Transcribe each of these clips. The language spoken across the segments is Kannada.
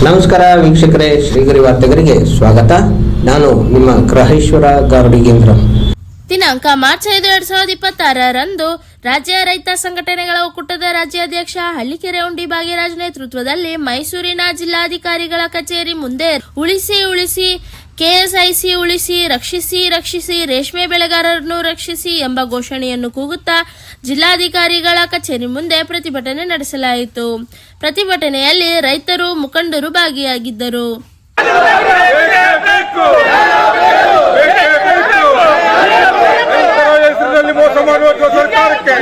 ನಮಸ್ಕಾರ ವೀಕ್ಷಕರೇ, ಶ್ರೀಗರಿ ವಾರ್ತೆಗರಿಗೆ ಸ್ವಾಗತ. ನಾನು ನಿಮ್ಮ ಗ್ರಹೇಶ್ವರ ಗಾರ್ಡಿಗೇಂದ್ರ. ದಿನಾಂಕ ಮಾರ್ಚ್ 5, 2026ರಂದು ರಾಜ್ಯ ರೈತ ಸಂಘಟನೆಗಳ ಒಕ್ಕೂಟದ ರಾಜ್ಯಾಧ್ಯಕ್ಷ ಹಳ್ಳಿಕೆರೆ ಉಂಡಿ ಭಾಗ್ಯರಾಜ್ ನೇತೃತ್ವದಲ್ಲಿ ಮೈಸೂರಿನ ಜಿಲ್ಲಾಧಿಕಾರಿಗಳ ಕಚೇರಿ ಮುಂದೆ ಉಳಿಸಿ ಕೆಎಸ್ಐಸಿ ಉಳಿಸಿ, ರಕ್ಷಿಸಿ ರೇಷ್ಮೆ ಬೆಳೆಗಾರರನ್ನು ರಕ್ಷಿಸಿ ಎಂಬ ಘೋಷಣೆಯನ್ನು ಕೂಗುತ್ತಾ ಜಿಲ್ಲಾಧಿಕಾರಿಗಳ ಕಚೇರಿ ಮುಂದೆ ಪ್ರತಿಭಟನೆ ನಡೆಸಲಾಯಿತು. ಪ್ರತಿಭಟನೆಯಲ್ಲಿ ರೈತರು, ಮುಖಂಡರು ಭಾಗಿಯಾಗಿದ್ದರು. ಮೋಸ ಮಾಡುವ ಸರ್ಕಾರಕ್ಕೆ,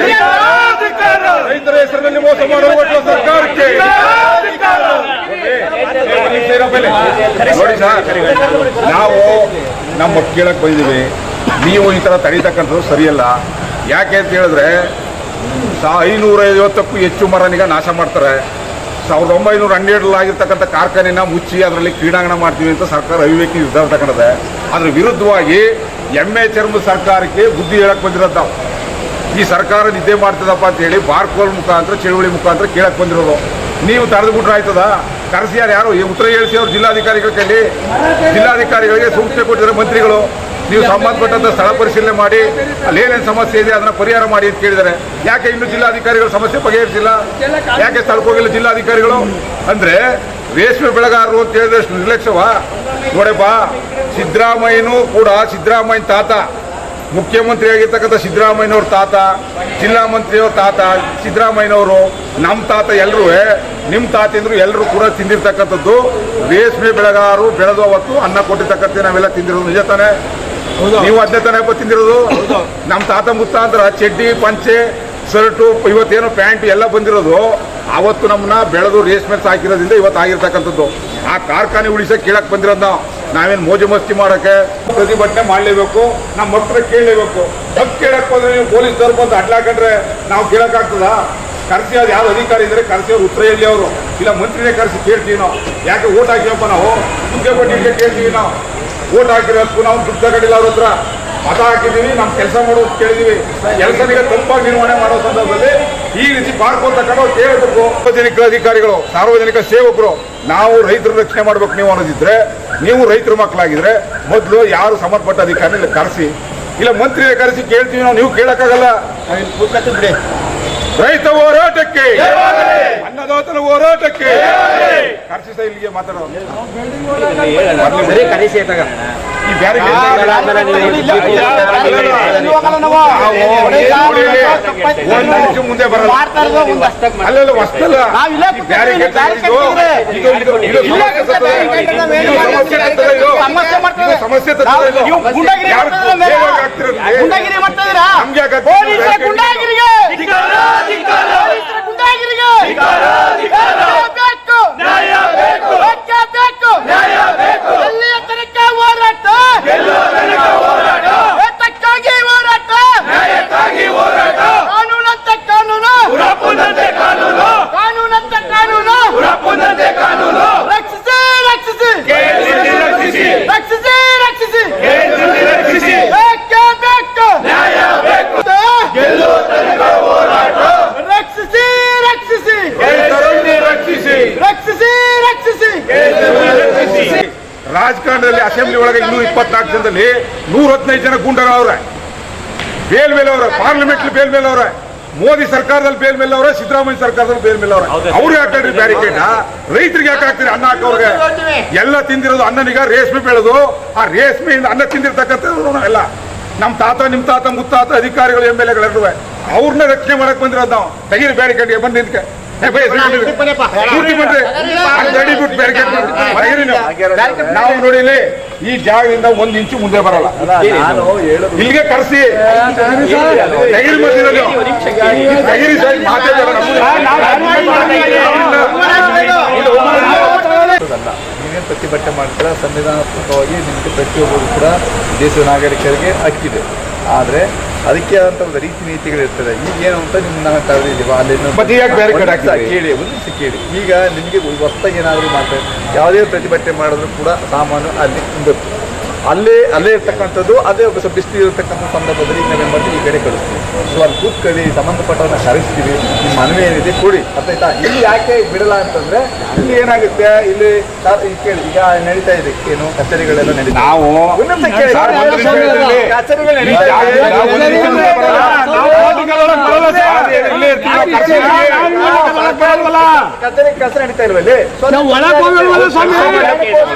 ರೈತರ ಹೆಸರಿನಲ್ಲಿ ಮೋಸ ಮಾಡುವ ಸರ್ಕಾರಕ್ಕೆ ನೋಡಿ ಸರ್, ನಾವು ನಮ್ಮ ಕೇಳಕ್ ಬಂದಿದ್ದೀವಿ. ನೀವು ಈ ತರ ತಡೀತಕ್ಕಂಥದ್ದು ಸರಿಯಲ್ಲ. ಯಾಕೆ ಅಂತ ಹೇಳಿದ್ರೆ 550ಕ್ಕೂ ಹೆಚ್ಚು ಮರನಿಗ ನಾಶ ಮಾಡ್ತಾರೆ. 1912 ಕಾರ್ಖಾನೆನ ಮುಚ್ಚಿ ಅದರಲ್ಲಿ ಕ್ರೀಡಾಂಗಣ ಮಾಡ್ತೀವಿ ಅಂತ ಸರ್ಕಾರ ಅವಿವೇಕಿ ನಿರ್ಧಾರ ತಗೊಂಡಿದೆ. ಅದ್ರ ವಿರುದ್ಧವಾಗಿ ಎಮ್ಮೆ ಚರ್ಮದ ಸರ್ಕಾರಕ್ಕೆ ಬುದ್ಧಿ ಹೇಳಕ್ ಬಂದಿರೋದು ನಾವು. ಈ ಸರ್ಕಾರ ನಿದ್ದೆ ಮಾಡ್ತದಪ್ಪ ಅಂತ ಹೇಳಿ ಬಾರ್ಕೋಲ್ ಮುಖಾಂತರ, ಚಳುವಳಿ ಮುಖಾಂತರ ಕೇಳಕ್ ಬಂದಿರೋದು. ನೀವು ತಡೆದು ಬಿಟ್ರೆ ಆಯ್ತದ? ಕರೆಸಿಯಾರು ಯಾರು? ಉತ್ತರ ಹೇಳಿಸಿ ಅವ್ರು ಜಿಲ್ಲಾಧಿಕಾರಿಗಳ ಕೈಲಿ, ಜಿಲ್ಲಾಧಿಕಾರಿಗಳಿಗೆ ಸೂಚನೆ ಕೊಟ್ಟಿದ್ದಾರೆ ಮಂತ್ರಿಗಳು. ನೀವು ಸಂಬಂಧಪಟ್ಟಂತ ಸ್ಥಳ ಪರಿಶೀಲನೆ ಮಾಡಿ ಅಲ್ಲಿ ಏನೇನು ಸಮಸ್ಯೆ ಇದೆ ಅದನ್ನ ಪರಿಹಾರ ಮಾಡಿ ಅಂತ ಕೇಳಿದ್ದಾರೆ. ಯಾಕೆ ಇನ್ನು ಜಿಲ್ಲಾಧಿಕಾರಿಗಳ ಸಮಸ್ಯೆ ಬಗೆಹರಿಸಿಲ್ಲ? ಯಾಕೆ ಸ್ಥಳಕ್ಕೆ ಹೋಗಿಲ್ಲ ಜಿಲ್ಲಾಧಿಕಾರಿಗಳು? ಅಂದ್ರೆ ರೇಷ್ಮೆ ಬೆಳೆಗಾರರು ಅಂತ ಹೇಳಿದಷ್ಟು ನಿರ್ಲಕ್ಷ್ಯವ? ನೋಡಪ್ಪ, ಸಿದ್ದರಾಮಯ್ಯನೂ ಕೂಡ, ಸಿದ್ದರಾಮಯ್ಯನ ತಾತ, ಮುಖ್ಯಮಂತ್ರಿ ಆಗಿರ್ತಕ್ಕಂಥ ಸಿದ್ದರಾಮಯ್ಯನವ್ರ ತಾತ, ಜಿಲ್ಲಾ ಮಂತ್ರಿಯವ್ರ ತಾತ ಸಿದ್ದರಾಮಯ್ಯನವರು, ನಮ್ಮ ತಾತ, ಎಲ್ಲರೂ ನಿಮ್ಮ ತಾತಂದ್ರು ಎಲ್ಲರೂ ಕೂಡ ತಿಂದಿರ್ತಕ್ಕಂಥದ್ದು ರೇಷ್ಮೆ ಬೆಳೆಗಾರರು ಬೆಳೆದು ಅವತ್ತು ಅನ್ನ ಕೊಟ್ಟಿರ್ತಕ್ಕಂಥ ನಾವೆಲ್ಲ ತಿಂದಿರೋದು ನಿಜ ತಾನೆ? ನೀವು ಅದನ್ನೇ ತಾನೇ ತಿಂದಿರೋದು. ನಮ್ಮ ತಾತ ಮುತ್ತಾಂತರ ಚಡ್ಡಿ, ಪಂಚೆ, ಶರ್ಟು, ಇವತ್ತೇನೋ ಪ್ಯಾಂಟ್ ಎಲ್ಲ ಬಂದಿರೋದು ಅವತ್ತು ನಮ್ಮನ್ನ ಬೆಳೆದು ರೇಷ್ಮೆ ಸಾಕಿರೋದ್ರಿಂದ ಇವತ್ತು ಆಗಿರ್ತಕ್ಕಂಥದ್ದು. ಆ ಕಾರ್ಖಾನೆ ಉಳಿಸಕ್ಕೆ ಕೇಳಕ್ ಬಂದಿರೋದು ನಾವೇನು ಮೋಜು ಮಸ್ತಿ ಮಾಡೋಕ್ಕೆ ಪ್ರತಿಭಟನೆ ಮಾಡಲೇಬೇಕು, ನಮ್ಮ ಮಕ್ಕಳು ಕೇಳಲೇಬೇಕು. ತಪ್ಪು ಕೇಳಕ್ ಬಂದ್ರೆ ನೀವು ಪೊಲೀಸರು ಬಂದು ಅಡ್ಲಾಕೊಂಡ್ರೆ ನಾವು ಕೇಳಕ್ಕಾಗ್ತದ? ಕರೆಸಿ ಅದು ಯಾವ ಅಧಿಕಾರಿ ಇದ್ರೆ ಕರೆಸಿ ಅವ್ರು ಉತ್ತರ ಹೇಳಿ, ಅವರು ಇಲ್ಲ ಮಂತ್ರಿನೇ ಕರೆಸಿ ಕೇಳ್ತೀವಿ ನಾವು. ಯಾಕೆ ಓಟ್ ಹಾಕಿವಪ್ಪ ನಾವು? ದುಡ್ಡು ಕೊಟ್ಟಿಗೆ ಕೇಳ್ತೀವಿ ನಾವು. ಓಟ್ ಹಾಕಿರೋದಕ್ಕೂ ನಾವು ದುಡ್ಡು ತಗೊಂಡಿಲ್ಲ ಅವ್ರ ಹತ್ರ. ಮತ ಹಾಕಿದ್ದೀವಿ, ನಮ್ಮ ಕೆಲಸ ಮಾಡೋದು ಕೇಳಿದೀವಿ. ಕೆಲಸನಿಗೆ ತಪ್ಪಾಗಿ ನಿರ್ವಹಣೆ ಮಾಡೋ ಸಂದರ್ಭದಲ್ಲಿ ಈ ರೀತಿ ಬಾರ್ಕೋಲ್ ತಗೊಂಡು ಕೇಳಬೇಕು. ಸಾರ್ವಜನಿಕ ಅಧಿಕಾರಿಗಳು, ಸಾರ್ವಜನಿಕ ಸೇವಕರು, ನಾವು ರೈತರ ರಕ್ಷಣೆ ಮಾಡ್ಬೇಕು ನೀವು ಅನ್ನೋದಿದ್ರೆ, ನೀವು ರೈತರ ಮಕ್ಕಳಾಗಿದ್ರೆ ಮೊದಲು ಯಾರು ಸಂಬಂಧಪಟ್ಟ ಅಧಿಕಾರಿ ಕರೆಸಿ, ಇಲ್ಲ ಮಂತ್ರಿಯ ಕರೆಸಿ ಕೇಳ್ತೀವಿ ನಾವು. ನೀವು ಕೇಳಕ್ಕಾಗಲ್ಲ. ರೈತ ಹೋರಾಟಕ್ಕೆ, ಅನ್ನದಾತನ ಹೋರಾಟಕ್ಕೆ ಕರೆಸಿ ಇಲ್ಲಿಗೆ ಮಾತಾಡೋದು. ಈ ಬ್ಯಾರೆ ಮುಂದೆ ಬರಲ್ಲ, ಅಲ್ಲೆಲ್ಲ ವಸ್ತಲ್ಲ ಸಮಸ್ಯೆ ರಾಜಕಾರಣದಲ್ಲಿ ಅಸೆಂಬ್ಲಿ ಒಳಗೆ 224 ಜನದಲ್ಲಿ 115 ಜನ ಗುಂಡರವ್ರೆ, ಬೇಲ್ ಮೇಲೆ ಅವ್ರೆ, ಪಾರ್ಲಿಮೆಂಟ್ ಬೇಲ್ ಮೇಲೆ ಅವ್ರೆ, ಮೋದಿ ಸರ್ಕಾರದಲ್ಲಿ ಬೇಲ್ ಮೇಲೆ ಅವ್ರೆ, ಸಿದ್ದರಾಮಯ್ಯ ಸರ್ಕಾರದಲ್ಲಿ ಬೇಲ್ ಮೇಲೆ ಅವ್ರೆ. ಅವ್ರು ಯಾಕೆ ಬ್ಯಾರಿಕೇಡ್? ರೈತರಿಗೆ ಯಾಕೆ ಹಾಕ್ತೀರಿ ಅನ್ನ ಹಾಕೋರ್ಗೆ? ಎಲ್ಲ ತಿಂದಿರೋದು ಅನ್ನನೀಗ ರೇಷ್ಮೆ ಬೆಳೆದು ಆ ರೇಷ್ಮೆಯಿಂದ ಅನ್ನ ತಿಂದಿರ್ತಕ್ಕಂಥದ್ದು ನಾವೆಲ್ಲ. ನಮ್ಮ ತಾತ, ನಿಮ್ಮ ತಾತ, ಮುತ್ತಾತ ಅಧಿಕಾರಿಗಳು, MLAಗಳೆಲ್ಲರೂ ಅವ್ರನ್ನ ರಕ್ಷಣೆ ಮಾಡಕ್ ಬಂದಿರೋದು ನಾವು. ತೆಗೀರಿ ಬ್ಯಾರಿಕೇಡ್ಗೆ ಬಂದು ನಿಂತ್ಕೆ. ನಾವು ನೋಡಿಲಿ ಈ ಜಾಗದಿಂದ 1 ಇಂಚು ಮುಂದೆ ಬರಲ್ಲ. ಇಲ್ಲಿಗೆ ಕರೆಸಿ ತೆಗಿರಿ ಮಧ್ಯದಲ್ಲಿ ತೆಗಿರಿ ಸರ್. ನೀವೇನು ಪ್ರತಿಭಟನೆ ಮಾಡ್ತೀರಾ, ಸಂವಿಧಾನಾತ್ಮಕವಾಗಿ ನಿಮಗೆ ಪ್ರತಿಯೊಬ್ಬರು ಕೂಡ ದೇಶದ ನಾಗರಿಕರಿಗೆ ಹಕ್ಕಿದೆ. ಆದರೆ ಅದಕ್ಕೆ ಆದಂಥ ಒಂದು ರೀತಿ ನೀತಿಗಳಿರ್ತದೆ. ಈಗ ಏನು ಅಂತ ನಿಮ್ಮನ್ನ ಕರೆದಿದ್ದೀವ ಅಲ್ಲಿಂದ ಕೇಳಿ, ಒಂದು ನಿಮಿಷ ಕೇಳಿ. ಈಗ ನಿಮಗೆ ಹೊಸದಾಗಿ ಏನಾದರೂ ಮಾಡ್ತಾರೆ, ಯಾವುದೇ ಪ್ರತಿಭಟನೆ ಮಾಡಿದ್ರು ಕೂಡ ಸಾಮಾನು ಅಲ್ಲಿ ತುಂಬಿರ್ತದೆ. ಅಲ್ಲೇ ಇರ್ತಕ್ಕಂಥದ್ದು, ಅದೇ ಸ್ವಲ್ಪ ಬಿಸಿಲು ಇರತಕ್ಕಂಥ ಸಂದರ್ಭದಲ್ಲಿ ನಾವೇನು ಮಾಡ್ತೀವಿ, ಈ ಕಡೆ ಕಳಿಸ್ತೀವಿ. ಸೊ ಅಲ್ಲಿ ಕೂತ್ಕೊಳ್ಳಿ, ಸಂಬಂಧಪಟ್ಟವ್ರನ್ನ ಕರೆಸ್ತೀವಿ, ನಿಮ್ಮ ಮನವಿ ಏನಿದೆ ಕೊಡಿ ಅಂತ ಆಯ್ತಾ. ಇಲ್ಲಿ ಯಾಕೆ ಬಿಡಲ್ಲ ಅಂತಂದ್ರೆ ಇಲ್ಲಿ ಏನಾಗುತ್ತೆ, ಇಲ್ಲಿ ಕೇಳಿ, ಈಗ ನಡೀತಾ ಇದೆ ಏನು ಕಚೇರಿಗಳೆಲ್ಲ ನಡೀತಾ ನಾವು ಕಚೇರಿಗಳು ನಡೀತಾ ಕೆಲಸ ನಡೀತಾ ಇಲ್ವಲ್ಲಿ.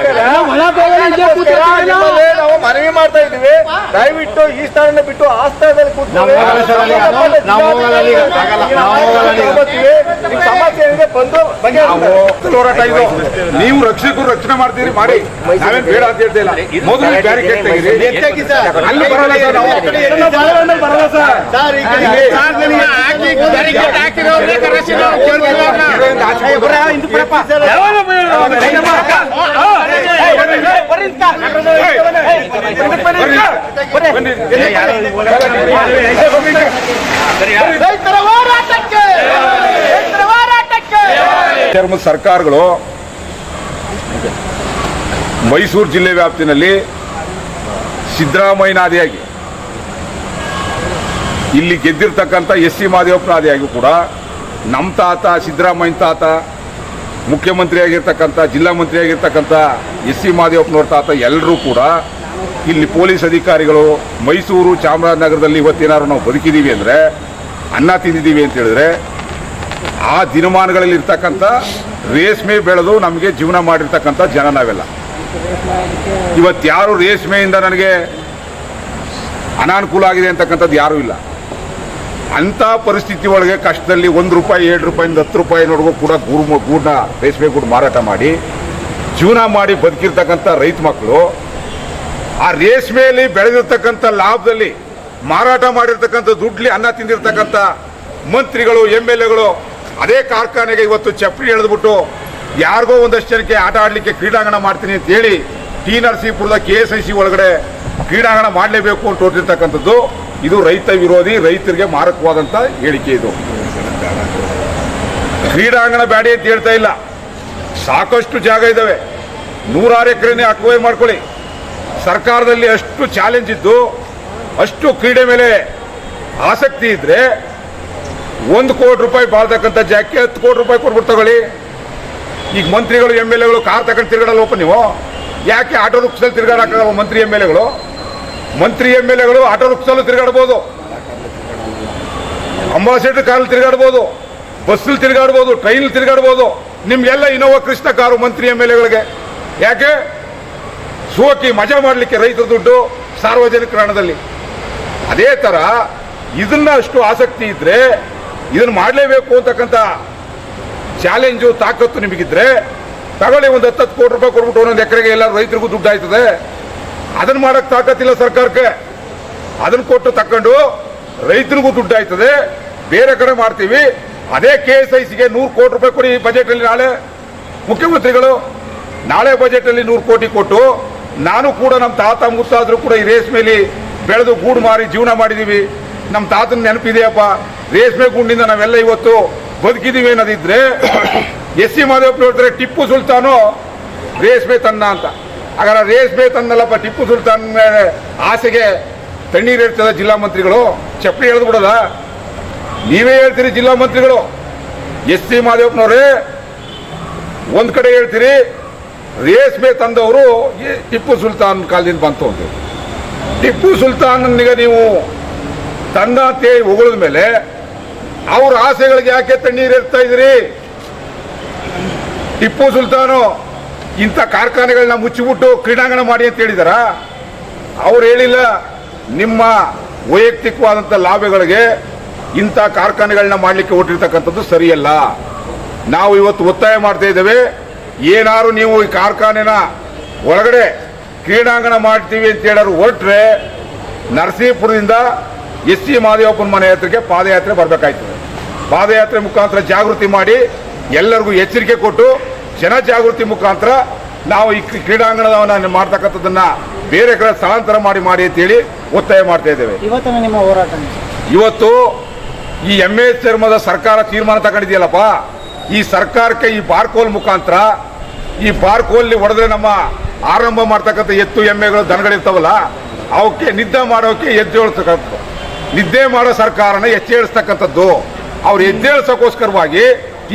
ನಾವು ಮನವಿ ಮಾಡ್ತಾ ಇದ್ದೀವಿ, ದಯವಿಟ್ಟು ಈ ಸ್ಥಳನ ಬಿಟ್ಟು ಆ ಸ್ಥಳದಲ್ಲಿ ಸಮಸ್ಯೆ ಏನಿದೆ ಬಂದು ಹೋರಾಟ ಇದು. ನೀವು ರಕ್ಷಕರು ರಕ್ಷಣೆ ಮಾಡ್ತೀರಿ ಮಾಡಿ, ನಾವೇನ್ ಬೇಡ ಅಂತ ಹೇಳ್ತಾ ಇಲ್ಲ. ಮೊದಲು ಬ್ಯಾರಿಕೇಡ್ ತೆಗೀರಿ, ಅಲ್ಲಿ ಬರಲ್ಲ ಸರ್, ನಾವು ಬರಲ್ಲ ಸರ್. ಸರ್ಕಾರಗಳು ಮೈಸೂರು ಜಿಲ್ಲೆ ವ್ಯಾಪ್ತಿನಲ್ಲಿ ಸಿದ್ದರಾಮಯ್ಯನಾದಿಯಾಗಿ ಇಲ್ಲಿ ಗೆದ್ದಿರ್ತಕ್ಕಂಥ ಎಸ್.ಸಿ. ಮಾದೇವಪ್ಪನಾದಿಯಾಗಿ ಕೂಡ ನಮ್ಮ ತಾತ ಸಿದ್ದರಾಮಯ್ಯ ತಾತ ಮುಖ್ಯಮಂತ್ರಿ ಆಗಿರ್ತಕ್ಕಂಥ ಜಿಲ್ಲಾ ಮಂತ್ರಿ ಆಗಿರ್ತಕ್ಕಂಥ ಎಸ್.ಸಿ. ಮಾದೇವಪ್ಪನವ್ರ ತಾತ ಎಲ್ಲರೂ ಕೂಡ ಇಲ್ಲಿ ಪೊಲೀಸ್ ಅಧಿಕಾರಿಗಳು ಮೈಸೂರು ಚಾಮರಾಜನಗರದಲ್ಲಿ ಇವತ್ತೇನಾದ್ರು ನಾವು ಬದುಕಿದ್ದೀವಿ ಅಂದರೆ, ಅನ್ನ ತಿಂದಿದ್ದೀವಿ ಅಂತ ಹೇಳಿದ್ರೆ, ಆ ದಿನಮಾನಗಳಲ್ಲಿ ಇರ್ತಕ್ಕಂಥ ರೇಷ್ಮೆ ಬೆಳೆದು ನಮಗೆ ಜೀವನ ಮಾಡಿರ್ತಕ್ಕಂಥ ಜನ ನಾವೆಲ್ಲ. ಇವತ್ತು ಯಾರು ರೇಷ್ಮೆಯಿಂದ ನನಗೆ ಅನಾನುಕೂಲ ಆಗಿದೆ ಅಂತಕ್ಕಂಥದ್ದು ಯಾರೂ ಇಲ್ಲ. ಅಂಥ ಪರಿಸ್ಥಿತಿ ಒಳಗೆ ಕಷ್ಟದಲ್ಲಿ 1 ರೂಪಾಯಿ 2 ರೂಪಾಯಿಂದ 10 ರೂಪಾಯಿನವರೆಗೂ ಕೂಡ ಗೂಡನ್ನ ರೇಷ್ಮೆ ಗೂಡು ಮಾರಾಟ ಮಾಡಿ ಜೀವನ ಮಾಡಿ ಬದುಕಿರ್ತಕ್ಕಂಥ ರೈತ ಮಕ್ಕಳು ಆ ರೇಷ್ಮೆಯಲ್ಲಿ ಬೆಳೆದಿರ್ತಕ್ಕಂಥ ಲಾಭದಲ್ಲಿ ಮಾರಾಟ ಮಾಡಿರ್ತಕ್ಕಂಥ ದುಡ್ಲಿ ಅನ್ನ ತಿಂದಿರ್ತಕ್ಕಂಥ ಮಂತ್ರಿಗಳು MLAಗಳು ಅದೇ ಕಾರ್ಖಾನೆಗೆ ಇವತ್ತು ಚಪ್ಪಲಿ ಎಳೆದ್ಬಿಟ್ಟು ಯಾರಿಗೋ ಒಂದಷ್ಟು ಜನಕ್ಕೆ ಆಟ ಆಡಲಿಕ್ಕೆ ಕ್ರೀಡಾಂಗಣ ಮಾಡ್ತೀನಿ ಅಂತ ಹೇಳಿ ಟಿ ನರಸೀಪುರದ KSIC ಒಳಗಡೆ ಕ್ರೀಡಾಂಗಣ ಮಾಡಲೇಬೇಕು ಅಂತ ಹೊರಟಿರ್ತಕ್ಕಂಥದ್ದು. ಇದು ರೈತ ವಿರೋಧಿ, ರೈತರಿಗೆ ಮಾರಕವಾದಂಥ ಹೇಳಿಕೆ. ಇದು ಕ್ರೀಡಾಂಗಣ ಬ್ಯಾಡಿ ಅಂತ ಹೇಳ್ತಾ ಇಲ್ಲ, ಸಾಕಷ್ಟು ಜಾಗ ಇದ್ದಾವೆ, 100 ಎಕರೆನೇ ಅಕ್ವೈರ್ ಮಾಡ್ಕೊಳ್ಳಿ. ಸರ್ಕಾರದಲ್ಲಿ ಅಷ್ಟು ಚಾಲೆಂಜ್ ಇದ್ದು, ಅಷ್ಟು ಕ್ರೀಡೆ ಮೇಲೆ ಆಸಕ್ತಿ ಇದ್ರೆ 1 ಕೋಟಿ ರೂಪಾಯಿ ಬಾಳ್ತಕ್ಕಂಥ ಜಾಗಕ್ಕೆ 10 ಕೋಟಿ ರೂಪಾಯಿ ಕೊಟ್ಬಿಟ್ಟು ತಗೊಳ್ಳಿ. ಈಗ ಮಂತ್ರಿಗಳು MLAಗಳು ಕಾರ್ ತಗೊಂಡು ತಿರುಗಾಡಲ್ವಪ್ಪ ನೀವು? ಯಾಕೆ ಆಟೋ ರಿಕ್ಷಾದಲ್ಲಿ ತಿರುಗಾಡಕ್ಕಾಗಲ್ಲ? ಮಂತ್ರಿ MLAಗಳು ಆಟೋ ರಿಕ್ಷಾಲು ತಿರುಗಾಡ್ಬೋದು, ಅಂಬಾಸಿಡರ್ ಕಾರಲ್ಲಿ ತಿರುಗಾಡ್ಬೋದು, ಬಸ್ಸಲ್ಲಿ ತಿರುಗಾಡ್ಬೋದು, ಟ್ರೈನಲ್ಲಿ ತಿರುಗಾಡ್ಬೋದು. ನಿಮ್ಗೆಲ್ಲ ಇನೋವಾ ಕೃಷ್ಣ ಕಾರು ಮಂತ್ರಿ MLAಗಳಿಗೆ ಯಾಕೆ? ಸೋಕಿ ಮಜಾ ಮಾಡಲಿಕ್ಕೆ ರೈತರ ದುಡ್ಡು ಸಾರ್ವಜನಿಕ ಹಣದಲ್ಲಿ. ಅದೇ ಥರ ಇದನ್ನ ಅಷ್ಟು ಆಸಕ್ತಿ ಇದ್ರೆ ಇದನ್ನು ಮಾಡಲೇಬೇಕು ಅಂತಕ್ಕಂಥ ಚಾಲೆಂಜು ತಾಕತ್ತು ನಿಮಗಿದ್ರೆ ತಗೊಳ್ಳಿ. ಒಂದು 10 ಕೋಟಿ ರೂಪಾಯಿ ಕೊಟ್ಬಿಟ್ಟು 1 ಎಕರೆಗೆ ಎಲ್ಲ ರೈತರಿಗೂ ದುಡ್ಡು ಆಯ್ತದೆ. ಅದನ್ನು ಮಾಡಕ್ಕೆ ತಾಕತ್ತಿಲ್ಲ ಸರ್ಕಾರಕ್ಕೆ. ಅದನ್ನು ಕೊಟ್ಟು ತಕೊಂಡು ರೈತರಿಗೂ ದುಡ್ಡು ಆಯ್ತದೆ, ಬೇರೆ ಕಡೆ ಮಾಡ್ತೀವಿ. ಅದೇ KSICಗೆ 100 ಕೋಟಿ ರೂಪಾಯಿ ಕೊಡಿ ಬಜೆಟಲ್ಲಿ. ನಾಳೆ ಮುಖ್ಯಮಂತ್ರಿಗಳು ನಾಳೆ ಬಜೆಟಲ್ಲಿ 100 ಕೋಟಿ ಕೊಟ್ಟು, ನಾನು ಕೂಡ ನಮ್ಮ ತಾತ ಮುತ್ತಾದ್ರು ಕೂಡ ಈ ರೇಷ್ಮೆಯಲ್ಲಿ ಬೆಳೆದು ಗೂಡು ಮಾರಿ ಜೀವನ ಮಾಡಿದ್ದೀವಿ, ನಮ್ಮ ತಾತನ ನೆನಪಿದೆಯಪ್ಪ, ರೇಷ್ಮೆ ಗೂಡಿನಿಂದ ನಾವೆಲ್ಲ ಇವತ್ತು ಬದುಕಿದ್ದೀವಿ ಅನ್ನೋದಿದ್ರೆ S.C. ಮಾದೇವಪ್ಪ ಹೇಳ್ತಾರೆ ಟಿಪ್ಪು ಸುಲ್ತಾನು ರೇಷ್ಮೆ ತನ್ನ ಅಂತ. ಹಾಗಾದ್ರೆ ರೇಷ್ಮೆ ತನ್ನಲ್ಲಪ್ಪ, ಟಿಪ್ಪು ಸುಲ್ತಾನ್ ಮೇಲೆ ಆಸೆಗೆ ತಣ್ಣೀರು ಇರ್ತದ ಜಿಲ್ಲಾ ಮಂತ್ರಿಗಳು ಚಪ್ಪಲಿ ಎಳೆದು ಬಿಡೋದ? ನೀವೇ ಹೇಳ್ತೀರಿ ಜಿಲ್ಲಾ ಮಂತ್ರಿಗಳು. S.C. ಮಾದೇವಪ್ಪನವರೇ ಒಂದ್ ಕಡೆ ಹೇಳ್ತೀರಿ ರೇಷ್ಮೆ ತಂದವರು ಟಿಪ್ಪು ಸುಲ್ತಾನ್ ಕಾಲದಿಂದ ಬಂತು ಅಂತ. ಟಿಪ್ಪು ಸುಲ್ತಾನ್ನಿಗೆ ನೀವು ತಂದ ಅಂತೇಳಿ ಹೊಗಳಿದ ಮೇಲೆ ಅವ್ರ ಆಸೆಗಳಿಗೆ ಯಾಕೆ ತಣ್ಣೀರು ಇರ್ತಾ ಇದ್ರಿ? ಟಿಪ್ಪು ಸುಲ್ತಾನು ಇಂಥ ಕಾರ್ಖಾನೆಗಳನ್ನ ಮುಚ್ಚಿಬಿಟ್ಟು ಕ್ರೀಡಾಂಗಣ ಮಾಡಿ ಅಂತ ಹೇಳಿದಾರ? ಅವ್ರು ಹೇಳಿಲ್ಲ. ನಿಮ್ಮ ವೈಯಕ್ತಿಕವಾದಂಥ ಲಾಭಗಳಿಗೆ ಇಂಥ ಕಾರ್ಖಾನೆಗಳನ್ನ ಮಾಡಲಿಕ್ಕೆ ಹೊರಟಿರ್ತಕ್ಕಂಥದ್ದು ಸರಿಯಲ್ಲ. ನಾವು ಇವತ್ತು ಒತ್ತಾಯ ಮಾಡ್ತಾ ಇದ್ದೇವೆ, ಏನಾದ್ರು ನೀವು ಈ ಕಾರ್ಖಾನೆನ ಒಳಗಡೆ ಕ್ರೀಡಾಂಗಣ ಮಾಡ್ತೀವಿ ಅಂತ ಹೇಳೋರು ಹೊರಟ್ರೆ ನರಸೀಪುರದಿಂದ S.C. ಮಾದೇವಪ್ಪನ ಮನೆ ಹತ್ರಕ್ಕೆ ಪಾದಯಾತ್ರೆ ಬರಬೇಕಾಯ್ತದೆ. ಪಾದಯಾತ್ರೆ ಮುಖಾಂತರ ಜಾಗೃತಿ ಮಾಡಿ ಎಲ್ಲರಿಗೂ ಎಚ್ಚರಿಕೆ ಕೊಟ್ಟು ಜನ ಜಾಗೃತಿ ಮುಖಾಂತರ ನಾವು ಈ ಕ್ರೀಡಾಂಗಣವನ್ನು ಮಾಡ್ತಕ್ಕಂಥದ್ದನ್ನ ಬೇರೆ ಕಡೆ ಸ್ಥಳಾಂತರ ಮಾಡಿ ಅಂತೇಳಿ ಒತ್ತಾಯ ಮಾಡ್ತಾ ಇದ್ದೇವೆ. ಇವತ್ತಿನ ನಿಮ್ಮ ಹೋರಾಟ ಇವತ್ತು ಈ MA ಚರ್ಮದ ಸರ್ಕಾರ ತೀರ್ಮಾನ ತಗೊಂಡಿದೆಯಲ್ಲಪ್ಪ, ಈ ಸರ್ಕಾರಕ್ಕೆ ಈ ಬಾರ್ಕೋಲ್ ಮುಖಾಂತರ, ಈ ಬಾರ್ಕೋಲ್ ಹೊಡೆದ್ರೆ ನಮ್ಮ ಆರಂಭ ಮಾಡ್ತಕ್ಕಂಥ ಎತ್ತು ಎಮ್ಮೆಗಳು ದನಗಳಿರ್ತಾವಲ್ಲ ಅವಕ್ಕೆ ನಿದ್ದೆ ಮಾಡೋಕೆ ಎದ್ದೇಳ್ತಕ್ಕಂಥದ್ದು. ನಿದ್ದೆ ಮಾಡೋ ಸರ್ಕಾರನ ಎಚ್ಚೇಳಿಸ್ತಕ್ಕಂಥದ್ದು. ಅವ್ರು ಎದ್ದೇಳಿಸೋಕ್ಕೋಸ್ಕರವಾಗಿ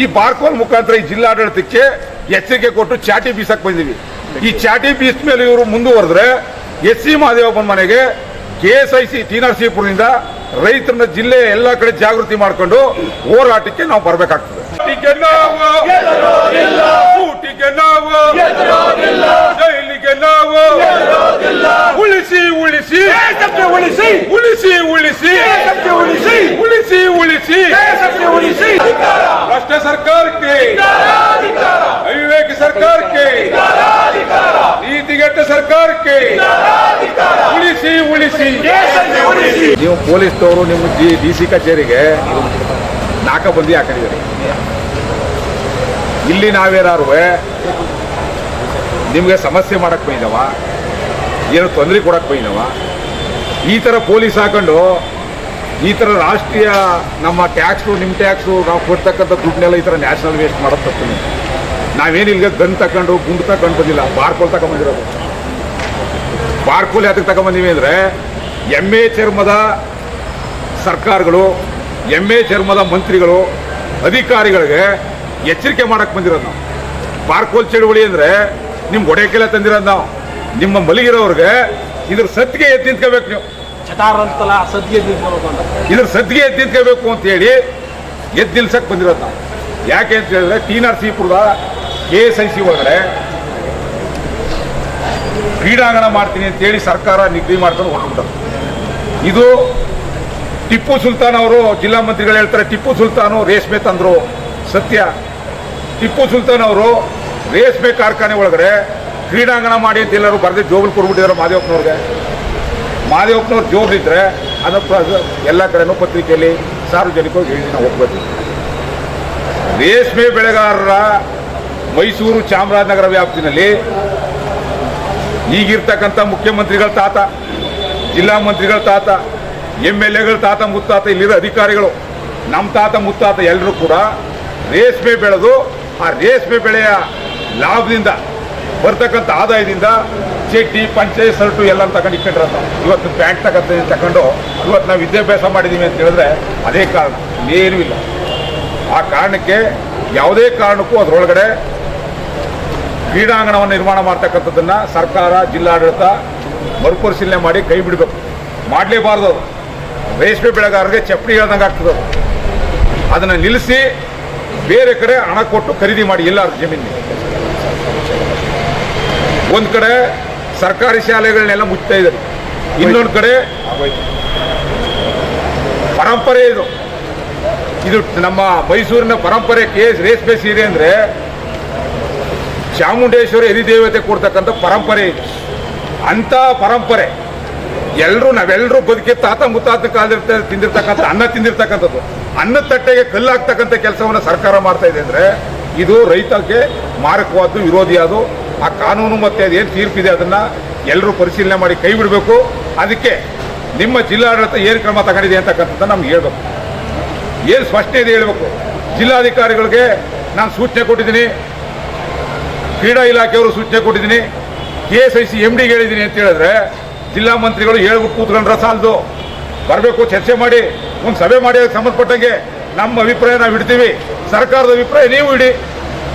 ಈ ಬಾರ್ಕೋಲ್ ಮುಖಾಂತರ ಈ ಜಿಲ್ಲಾಡಳಿತಕ್ಕೆ ಎಚ್ಚರಿಕೆ ಕೊಟ್ಟು ಚಾಟಿ ಬೀಸಕ್ ಬಂದಿವಿ. ಈ ಚಾಟಿ ಬೀಸ್ ಮೇಲೆ ಇವರು ಮುಂದುವರೆದ್ರೆ ಎಸ್.ಸಿ. ಮಹದೇವಪ್ಪನ ಮನೆಗೆ KSIC ಟಿ ನರಸೀಪುರದಿಂದ ರೈತರನ್ನ ಜಿಲ್ಲೆಯ ಎಲ್ಲ ಕಡೆ ಜಾಗೃತಿ ಮಾಡಿಕೊಂಡು ಹೋರಾಟಕ್ಕೆ ನಾವು ಬರಬೇಕಾಗ್ತದೆ. ಉಳಿಸಿ ಉಳಿಸಿ ಉಳಿಸಿ ಉಳಿಸಿ ಉಳಿಸಿ ಉಳಿಸಿ ಉಳಿಸಿ ಉಳಿಸಿ ಭ್ರಷ್ಟ ಸರ್ಕಾರಕ್ಕೆ, ಅವಿವೇಕ ಸರ್ಕಾರಕ್ಕೆ, ನೀತಿಗೆಟ್ಟ ಸರ್ಕಾರಕ್ಕೆ ಉಳಿಸಿ ಉಳಿಸಿ. ನೀವು ಪೊಲೀಸ್ನವರು ನಿಮ್ಮ DC ಕಚೇರಿಗೆ ನಾಕಾಬಂದಿ ಹಾಕಿದ್ದೀರಿ. ಇಲ್ಲಿ ನಾವೇನಾರು ನಿಮಗೆ ಸಮಸ್ಯೆ ಮಾಡಕ್ ಬೈದವ, ಏನು ತೊಂದರೆ ಕೊಡಕ್ ಬೈದವ, ಈ ಥರ ಪೊಲೀಸ್ ಹಾಕೊಂಡು ಈ ಥರ ರಾಷ್ಟ್ರೀಯ ನಮ್ಮ ಟ್ಯಾಕ್ಸು ನಿಮ್ಮ ಟ್ಯಾಕ್ಸು ನಾವು ಕೊಡ್ತಕ್ಕಂಥ ದುಡ್ಡನ್ನೆಲ್ಲ ಈ ಥರ ನ್ಯಾಷನಲ್ ವೇಸ್ಟ್ ಮಾಡೋದು ತಪ್ಪು. ನಾವೇನಿಲ್ಲ ಗನ್ ತಗೊಂಡು ಗುಂಡು ತಗೊಂಡು ಬಂದಿಲ್ಲ, ಬಾರ್ಕೋಲ್ ತಗೊಂಡ್ಬಂದಿರೋದು. ಬಾರ್ಕೋಲ್ ಯಾತಕ್ಕೆ ತಗೊಂಡ್ಬಂದಿವಿ ಅಂದರೆ ಎಮ್ಮೆ ಚರ್ಮದ ಸರ್ಕಾರಗಳು, ಎಮ್ಮೆ ಚರ್ಮದ ಮಂತ್ರಿಗಳು, ಅಧಿಕಾರಿಗಳಿಗೆ ಎಚ್ಚರಿಕೆ ಮಾಡಕ್ಕೆ ಬಂದಿರೋದು ನಾವು. ಬಾರ್ಕೋಲ್ ಚಳುವಳಿ ಅಂದರೆ ನಿಮ್ಮ ಒಡೆಕೆಲ್ಲ ತಂದಿರೋದು ನಾವು. ನಿಮ್ಮ ಮಲಗಿರೋರಿಗೆ ಇದ್ರ ಸತ್ತಿಗೆ ಎದ್ದು ನಿಂತ್ಕೋಬೇಕು. ನೀವು ಇದ್ರ ಸದ್ಗೆ ಎದ್ದು ನಿಂತ್ಕೋಬೇಕು ಅಂತೇಳಿ ಎದ್ದು ನಿಲ್ಸಕ್ಕೆ ಬಂದಿರೋದು ನಾವು. ಯಾಕೆ ಅಂತ ಹೇಳಿದ್ರೆ ಟಿ ನರಸೀಪುರದ KSIC ಒಳಗಡೆ ಕ್ರೀಡಾಂಗಣ ಮಾಡ್ತೀನಿ ಅಂತೇಳಿ ಸರ್ಕಾರ ನಿಗದಿ ಮಾಡ್ಕೊಂಡು ಹೊರಟು. ಇದು ಟಿಪ್ಪು ಸುಲ್ತಾನ್ ಅವರು, ಜಿಲ್ಲಾ ಮಂತ್ರಿಗಳು ಹೇಳ್ತಾರೆ ಟಿಪ್ಪು ಸುಲ್ತಾನು ರೇಷ್ಮೆ ತಂದರು. ಸತ್ಯ, ಟಿಪ್ಪು ಸುಲ್ತಾನ್ ಅವರು ರೇಷ್ಮೆ ಕಾರ್ಖಾನೆ ಒಳಗಡೆ ಕ್ರೀಡಾಂಗಣ ಮಾಡಿ ಅಂತ ಎಲ್ಲರೂ ಬರೆದು ಜೋಬಲ್ ಕೊಡ್ಬಿಟ್ಟಿದ್ದಾರೆ ಮಾದೇವಪ್ಪನವ್ರಿಗೆ. ಮಾದೇವಪ್ಪನವ್ರು ಜೋಬ್ಲಿದ್ರೆ ಅದನ್ನು ಎಲ್ಲ ಕಡೆನೂ ಪತ್ರಿಕೆಯಲ್ಲಿ ಸಾರ್ವಜನಿಕವಾಗಿ ಹೇಳಿ ನಾವು ಹೋಗ್ಬೇಕು. ರೇಷ್ಮೆ ಬೆಳೆಗಾರರ ಮೈಸೂರು ಚಾಮರಾಜನಗರ ವ್ಯಾಪ್ತಿನಲ್ಲಿ ಈಗಿರ್ತಕ್ಕಂಥ ಮುಖ್ಯಮಂತ್ರಿಗಳ ತಾತ, ಜಿಲ್ಲಾ ಮಂತ್ರಿಗಳ ತಾತ, MLAಗಳ ತಾತ ಮುತ್ತಾತ, ಇಲ್ಲಿರೋ ಅಧಿಕಾರಿಗಳು, ನಮ್ಮ ತಾತ ಮುತ್ತಾತ ಎಲ್ಲರೂ ಕೂಡ ರೇಷ್ಮೆ ಬೆಳೆದು ಆ ರೇಷ್ಮೆ ಬೆಳೆಯ ಲಾಭದಿಂದ ಬರ್ತಕ್ಕಂಥ ಆದಾಯದಿಂದ ಚಡ್ಡಿ ಪಂಚೆ ಶರ್ಟು ಎಲ್ಲ ತಗೊಂಡು ಇಟ್ಕೊಂಡಿರೋದು. ಇವತ್ತು ಪ್ಯಾಂಟ್ ತಗೊಂಡು ಇವತ್ತು ನಾವು ವಿದ್ಯಾಭ್ಯಾಸ ಮಾಡಿದ್ದೀವಿ ಅಂತ ಹೇಳಿದ್ರೆ ಅದೇ ಕಾರಣ, ಏನೂ ಇಲ್ಲ. ಆ ಕಾರಣಕ್ಕೆ ಯಾವುದೇ ಕಾರಣಕ್ಕೂ ಅದರೊಳಗಡೆ ಕ್ರೀಡಾಂಗಣವನ್ನು ನಿರ್ಮಾಣ ಮಾಡ್ತಕ್ಕಂಥದ್ದನ್ನ ಸರ್ಕಾರ, ಜಿಲ್ಲಾಡಳಿತ ಮರುಪರಿಶೀಲನೆ ಮಾಡಿ ಕೈ ಬಿಡಬೇಕು. ಮಾಡಲೇಬಾರ್ದು. ಅದು ರೇಷ್ಮೆ ಬೆಳೆಗಾರರಿಗೆ ಚಪ್ಪಡಿ ಹೇಳ್ದಂಗೆ ಆಗ್ತದೆ. ಅದನ್ನು ನಿಲ್ಲಿಸಿ ಬೇರೆ ಕಡೆ ಹಣ ಕೊಟ್ಟು ಖರೀದಿ ಮಾಡಿ. ಎಲ್ಲರೂ ಜಮೀನು ಒಂದು ಕಡೆ ಸರ್ಕಾರಿ ಶಾಲೆಗಳನ್ನೆಲ್ಲ ಮುಚ್ತಾ ಇದ್ದಾರೆ, ಇನ್ನೊಂದು ಕಡೆ ಪರಂಪರೆ ಇದು ನಮ್ಮ ಮೈಸೂರಿನ ಪರಂಪರೆ. ರೇಷ್ಮೆ ಸೀರೆ ಅಂದರೆ ಚಾಮುಂಡೇಶ್ವರಿ ಅಧಿದೇವತೆ ಕೊಡ್ತಕ್ಕಂಥ ಪರಂಪರೆ ಇದೆ. ಅಂಥ ಪರಂಪರೆ ನಾವೆಲ್ಲರೂ ಬದುಕಿ ತಾತ ಮುತ್ತಾತ ಕಾಲದ ತಿಂದಿರ್ತಕ್ಕಂಥ ಅನ್ನ ತಿಂದಿರ್ತಕ್ಕಂಥದ್ದು, ಅನ್ನದ ತಟ್ಟೆಗೆ ಕಲ್ಲು ಹಾಕ್ತಕ್ಕಂಥ ಕೆಲಸವನ್ನು ಸರ್ಕಾರ ಮಾಡ್ತಾ ಇದೆ ಅಂದರೆ ಇದು ರೈತಕ್ಕೆ ಮಾರಕವಾದ್ದು, ವಿರೋಧಿಯಾದು. ಆ ಕಾನೂನು ಮತ್ತೆ ಅದೇನು ತೀರ್ಪಿದೆ ಅದನ್ನು ಎಲ್ಲರೂ ಪರಿಶೀಲನೆ ಮಾಡಿ ಕೈ ಬಿಡಬೇಕು. ಅದಕ್ಕೆ ನಿಮ್ಮ ಜಿಲ್ಲಾಡಳಿತ ಏನು ಕ್ರಮ ತಗೊಂಡಿದೆ ಅಂತಕ್ಕಂಥದ್ದನ್ನು ನಮ್ಗೆ ಹೇಳ್ಬೇಕು. ಏನು ಸ್ಪಷ್ಟನೆ ಇದೆ ಹೇಳಬೇಕು. ಜಿಲ್ಲಾಧಿಕಾರಿಗಳಿಗೆ ನಾನು ಸೂಚನೆ ಕೊಟ್ಟಿದ್ದೀನಿ, ಕ್ರೀಡಾ ಇಲಾಖೆಯವರು ಸೂಚನೆ ಕೊಟ್ಟಿದ್ದೀನಿ, KSIC MDಗೆ ಹೇಳಿದ್ದೀನಿ ಅಂತ ಹೇಳಿದ್ರೆ ಜಿಲ್ಲಾ ಮಂತ್ರಿಗಳು ಹೇಳ್ಬಿಟ್ಟು ಕೂತ್ಕೊಂಡ್ರೆ ಸಾಲದು. ಬರಬೇಕು, ಚರ್ಚೆ ಮಾಡಿ, ಒಂದು ಸಭೆ ಮಾಡಿ, ಅದಕ್ಕೆ ಸಂಬಂಧಪಟ್ಟಂಗೆ ನಮ್ಮ ಅಭಿಪ್ರಾಯ ನಾವು ಇಡ್ತೀವಿ, ಸರ್ಕಾರದ ಅಭಿಪ್ರಾಯ ನೀವು ಇಡಿ.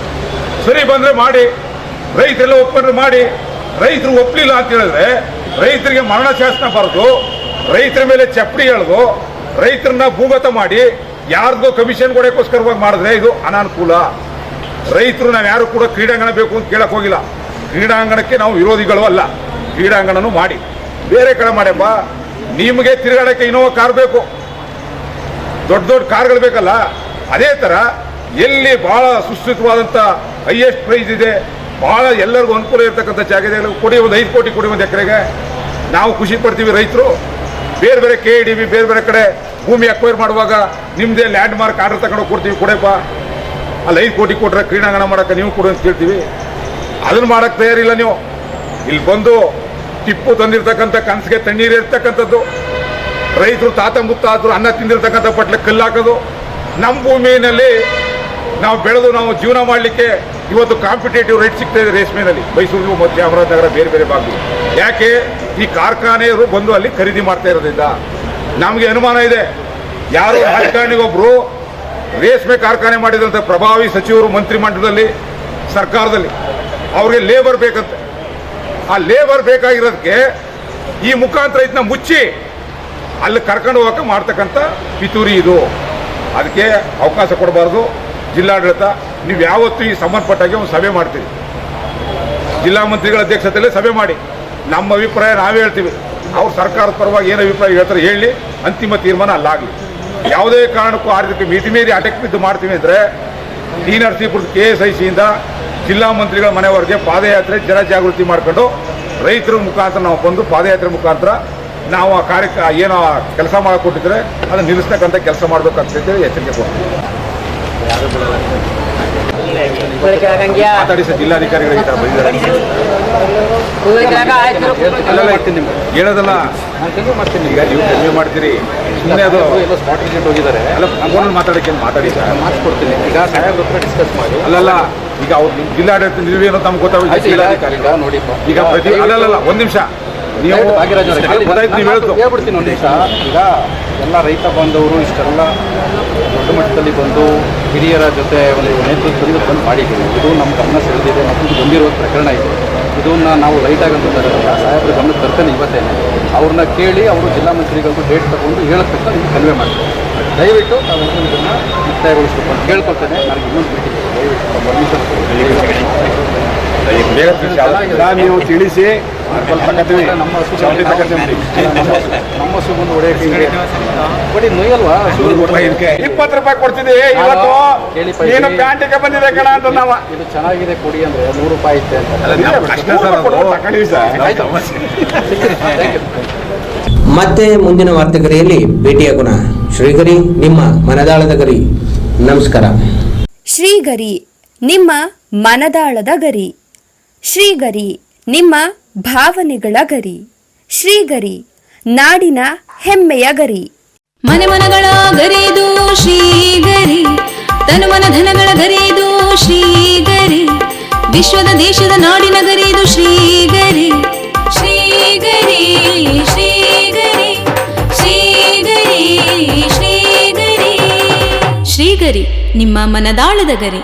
ಸರಿ ಬಂದರೆ ಮಾಡಿ, ರೈತರೆಲ್ಲ ಒಪ್ಪಂದ್ರೆ ಮಾಡಿ. ರೈತರು ಒಪ್ಪಲಿಲ್ಲ ಅಂತ ಹೇಳಿದ್ರೆ ರೈತರಿಗೆ ಮರಣ ಶಾಸನ ಬರೆದು, ರೈತರ ಮೇಲೆ ಚಪ್ಪಡಿ ಎಳೆದು, ರೈತರನ್ನ ಭೂಗತ ಮಾಡಿ ಯಾರ್ದೋ ಕಮಿಷನ್ ಕೊಡೋಕ್ಕೋಸ್ಕರವಾಗಿ ಮಾಡಿದ್ರೆ ಇದು ಅನಾನುಕೂಲ. ರೈತರು ನಾವು ಯಾರು ಕೂಡ ಕ್ರೀಡಾಂಗಣ ಬೇಕು ಅಂತ ಕೇಳಕ್ಕೆ ಹೋಗಿಲ್ಲ. ಕ್ರೀಡಾಂಗಣಕ್ಕೆ ನಾವು ವಿರೋಧಿಗಳು ಅಲ್ಲ. ಕ್ರೀಡಾಂಗಣನೂ ಮಾಡಿ, ಬೇರೆ ಕಡೆ ಮಾಡ್ಯಪ್ಪ. ನಿಮಗೆ ತಿರುಗಾಡಕ್ಕೆ ಇನ್ನೋವಾ ಕಾರ್ ಬೇಕು, ದೊಡ್ಡ ದೊಡ್ಡ ಕಾರ್ಗಳು ಬೇಕಲ್ಲ. ಅದೇ ಥರ ಎಲ್ಲಿ ಭಾಳ ಸುಸ್ಥಿತವಾದಂಥ ಹೈಯೆಸ್ಟ್ ಪ್ರೈಸ್ ಇದೆ, ಭಾಳ ಎಲ್ಲರಿಗೂ ಅನುಕೂಲ ಇರ್ತಕ್ಕಂಥ ಜಾಗದಲ್ಲಿ ಕೊಡಿ, ಒಂದು 5 ಕೋಟಿ ಕೊಡಿ ಒಂದು ಎಕರೆಗೆ. ನಾವು ಖುಷಿ ಪಡ್ತೀವಿ. ರೈತರು ಬೇರೆ ಬೇರೆ KIDB ಬೇರೆ ಬೇರೆ ಕಡೆ ಭೂಮಿ ಅಕ್ವೈರ್ ಮಾಡುವಾಗ ನಿಮ್ಮದೇ ಲ್ಯಾಂಡ್ ಮಾರ್ಕ್ ಆರ್ಡರ್ ತಗೊಂಡು ಕೊಡ್ತೀವಿ, ಕೊಡಪ್ಪ. ಅಲ್ಲಿ 5 ಕೋಟಿ ಕೊಟ್ಟರೆ ಕ್ರೀಡಾಂಗಣ ಮಾಡೋಕ್ಕೆ ನೀವು ಕೊಡು ಅಂತ ಕೇಳ್ತೀವಿ. ಅದನ್ನು ಮಾಡೋಕ್ಕೆ ತಯಾರಿಲ್ಲ ನೀವು. ಇಲ್ಲಿ ಬಂದು ಟಿಪ್ಪು ತಂದಿರ್ತಕ್ಕಂಥ ಕನಸಿಗೆ ತಣ್ಣೀರು ಇರ್ತಕ್ಕಂಥದ್ದು, ರೈತರು ತಾತ ಮುತ್ತಾದ್ರು ಅನ್ನ ತಿಂದಿರ್ತಕ್ಕಂಥ ಪಟ್ಲೆ ಕಲ್ಲು ಹಾಕೋದು, ನಮ್ಮ ಭೂಮಿಯಲ್ಲಿ ನಾವು ಬೆಳೆದು ನಾವು ಜೀವನ ಮಾಡಲಿಕ್ಕೆ ಇವತ್ತು ಕಾಂಪಿಟೇಟಿವ್ ರೇಟ್ ಸಿಗ್ತಾ ಇದೆ ರೇಷ್ಮೆನಲ್ಲಿ, ಮೈಸೂರು ಮತ್ತು ಚಾಮರಾಜನಗರ ಬೇರೆ ಬೇರೆ ಭಾಗಗಳು. ಯಾಕೆ ಈ ಕಾರ್ಖಾನೆಯವರು ಬಂದು ಅಲ್ಲಿ ಖರೀದಿ ಮಾಡ್ತಾ ಇರೋದ್ರಿಂದ ನಮಗೆ ಅನುಮಾನ ಇದೆ. ಯಾರು ರಾಜಕಾರಣಿಗೊಬ್ಬರು ರೇಷ್ಮೆ ಕಾರ್ಖಾನೆ ಮಾಡಿದಂಥ ಪ್ರಭಾವಿ ಸಚಿವರು ಮಂತ್ರಿಮಂಡಲದಲ್ಲಿ ಸರ್ಕಾರದಲ್ಲಿ ಅವ್ರಿಗೆ ಲೇಬರ್ ಬೇಕಂತೆ. ಆ ಲೇಬರ್ ಬೇಕಾಗಿರೋದಕ್ಕೆ ಈ ಮುಖಾಂತರ ಇದನ್ನ ಮುಚ್ಚಿ ಅಲ್ಲಿ ಕರ್ಕೊಂಡು ಹೋಗಕ್ಕೆ ಮಾಡ್ತಕ್ಕಂಥ ಪಿತೂರಿ ಇದು. ಅದಕ್ಕೆ ಅವಕಾಶ ಕೊಡಬಾರ್ದು. ಜಿಲ್ಲಾಡಳಿತ ನೀವು ಯಾವತ್ತೂ ಈ ಸಂಬಂಧಪಟ್ಟಾಗೆ ಒಂದು ಸಭೆ ಮಾಡ್ತೀವಿ, ಜಿಲ್ಲಾ ಮಂತ್ರಿಗಳ ಅಧ್ಯಕ್ಷತೆಯಲ್ಲಿ ಸಭೆ ಮಾಡಿ ನಮ್ಮ ಅಭಿಪ್ರಾಯ ನಾವೇ ಹೇಳ್ತೀವಿ. ಅವ್ರು ಸರ್ಕಾರದ ಪರವಾಗಿ ಏನು ಅಭಿಪ್ರಾಯ ಹೇಳ್ತಾರೆ ಹೇಳಿ, ಅಂತಿಮ ತೀರ್ಮಾನ ಅಲ್ಲಾಗಲಿ. ಯಾವುದೇ ಕಾರಣಕ್ಕೂ ಆ ರೀತಿ ಮಿತಿಮೀರಿ ಅಟಕ್ ಬಿದ್ದು ಮಾಡ್ತೀವಿ ಅಂದರೆ ಟಿ ನರಸೀಪುರದ KSICಯಿಂದ ಜಿಲ್ಲಾ ಮಂತ್ರಿಗಳ ಮನೆವರೆಗೆ ಪಾದಯಾತ್ರೆ ಜನಜಾಗೃತಿ ಮಾಡ್ಕೊಂಡು ರೈತರ ಮುಖಾಂತರ ನಾವು ಬಂದು ಪಾದಯಾತ್ರೆ ಮುಖಾಂತರ ನಾವು ಆ ಕಾರ್ಯಕ್ಕೆ ಏನೋ ಕೆಲಸ ಮಾಡಿಕೊಟ್ಟಿದ್ರೆ ಅದನ್ನು ನಿಲ್ಲಿಸ್ತಕ್ಕಂಥ ಕೆಲಸ ಮಾಡಬೇಕಂತ ಎಚ್ಚರಿಕೆ ಕೊಡ್ತೀವಿ. ಮಾತಾಡಿ ಸರ್, ಜಿಲ್ಲಾಧಿಕಾರಿಗಳಿಗೆ ಈ ಥರ ಬಂದಿದ್ದಾರೆ ಹೇಳೋದಲ್ಲ. ಈಗ ನೀವು ಕಡಿಮೆ ಮಾಡ್ತೀರಿ, ಸುಮ್ಮನೆ ಅದು ಹೋಗಿದ್ದಾರೆ. ಅಲ್ಲ ಫೋನಲ್ಲಿ ಮಾತಾಡೋಕ್ಕೆ ಮಾತಾಡಿ ಸರ್, ಮಾಡಿಸ್ಕೊಡ್ತೀನಿ. ಈಗ ಸಾಹೇಬ್ರ ಹತ್ರ ಡಿಸ್ಕಸ್ ಮಾಡಿ. ಅಲ್ಲಲ್ಲ ಈಗ ಅವ್ರು ನಿಮ್ಮ ಜಿಲ್ಲಾಡಳಿತ ನೀವೇನೋ ತಮ್ಗೆ ಗೊತ್ತಾಗ ಜಿಲ್ಲಾಧಿಕಾರಿ ನೋಡಿ ಈಗ ಪ್ರತಿ ಅಲ್ಲಲ್ಲ ಒಂದು ನಿಮಿಷ ನೀವು ಭಾಗ್ಯರಾಜ್ ಗೊತ್ತಾಯ್ತು, ನೀವು ಹೇಳ್ತು ಹೇಳ್ಬಿಡ್ತೀನಿ ಒಂದು ನಿಮಿಷ. ಈಗ ಎಲ್ಲ ರೈತ ಬಾಂಧವರು ಇಷ್ಟೆಲ್ಲ ದೊಡ್ಡ ಮಟ್ಟದಲ್ಲಿ ಬಂದು ಹಿರಿಯರ ಜೊತೆ ಒಂದು ನೇತೃತ್ವದಲ್ಲಿ ಬಂದು ಮಾಡಿದ್ದೀವಿ. ಇದು ನಮ್ಮ ಗಮನ ಸೆಳೆದಿದೆ ಮತ್ತು ಇದು ಬಂದಿರುವ ಪ್ರಕರಣ ಇದೆ. ಇದನ್ನು ನಾವು ಲೈಟಾಗಿ ಅಂತ ಸಾಹೇಬ್ರ ಗಮನಕ್ಕೆ ತರ್ತೇನೆ ಇವತ್ತೇನೆ. ಅವ್ರನ್ನ ಕೇಳಿ ಅವರು ಜಿಲ್ಲಾ ಮಂತ್ರಿಗಳಿಗೂ ಡೇಟ್ ತಗೊಂಡು ಹೇಳೋದಕ್ಕೆ ನಿಮ್ಗೆ ಕನ್ವೆ ಮಾಡ್ತಾರೆ. ದಯವಿಟ್ಟು ತಾವೆಲ್ಲರೂ ಇದನ್ನು ಮುಕ್ತಾಯಗೊಳಿಸ್ಬೇಕು ಅಂತ ಕೇಳ್ಕೊಳ್ತೇನೆ. ನನಗೆ ಇನ್ನೊಂದು ಮೀಟಿಂಗ್ ದಯವಿಟ್ಟು ಪರ್ಮಿಷನ್ ನೀವು ತಿಳಿಸಿ ನಮ್ಮ ಸುಮ್ಮನೆ ಹೊಡೆಯಕ್ಕೆ ಬಡಿ ನೋಯಲ್ವಾ? 20 ರೂಪಾಯಿ ಕೊಡ್ತಿದ್ದೆ ಇವತ್ತು ನೀನು ಪ್ಯಾಂಟಿಗೆ ಬಂದಿದೆ ಕಣ ಅಂತ ನಾವು ಇದು ಚೆನ್ನಾಗಿದೆ ಕೊಡಿ ಅಂದ್ರೆ 100 ರೂಪಾಯಿ ಇತ್ತೆ ಅಂತ. ಮತ್ತೆ ಮುಂದಿನ ವಾರ್ತೆಗರಿಯಲ್ಲಿ ಭೇಟಿಯಾಗೋಣ. ಶ್ರೀಗರಿ, ನಿಮ್ಮ ಮನದಾಳದ ಗರಿ. ನಮಸ್ಕಾರ. ಶ್ರೀಗರಿ, ನಿಮ್ಮ ಮನದಾಳದ ಗರಿ. ಶ್ರೀಗರಿ, ನಿಮ್ಮ ಭಾವನೆಗಳ ಗರಿ. ಶ್ರೀಗರಿ, ನಾಡಿನ ಹೆಮ್ಮೆಯ ಗರಿ. ಮನೆ ಮನಗಳ ಗರಿದು ಶ್ರೀಗರಿ, ತನು ಮನ ಧನಗಳ ಗರಿದು ಶ್ರೀಗರಿ, ವಿಶ್ವದ ದೇಶದ ನಾಡಿನ ಗರಿದು ಶ್ರೀಗರಿ. ಶ್ರೀಗರಿ ಶ್ರೀಗರಿ ಶ್ರೀಗರಿ ಶ್ರೀಗರಿ ಶ್ರೀಗರಿ, ನಿಮ್ಮ ಮನದಾಳದ ಗರಿ.